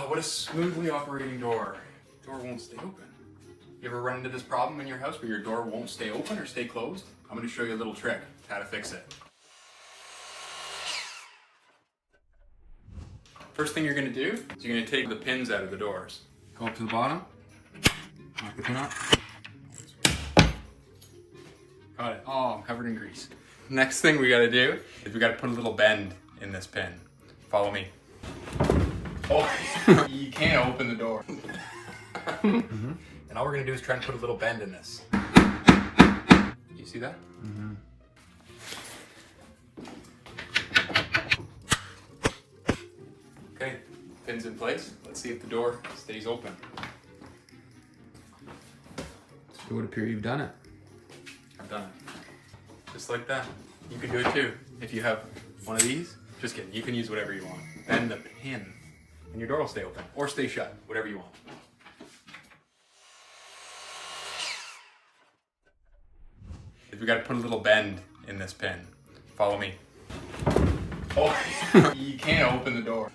Oh, what a smoothly operating door. Door won't stay open. You ever run into this problem in your house where your door won't stay open or stay closed? I'm going to show you a little trick how to fix it. First thing you're going to do is you're going to take the pins out of the doors. Go up to the bottom, knock the pin off. Got it. Oh, I'm covered in grease. Next thing we got to do is we got to put a little bend in this pin. Follow me. Oh, you can't open the door. Mm-hmm. And all we're going to do is try and put a little bend in this. You see that? Mm-hmm. Okay, pin's in place. Let's see if the door stays open. It would appear you've done it. I've done it. Just like that. You can do it too. If you have one of these, just kidding, you can use whatever you want. Bend the pin and your door will stay open or stay shut, whatever you want. We got to put a little bend in this pin. Follow me. Oh, you can't open the door.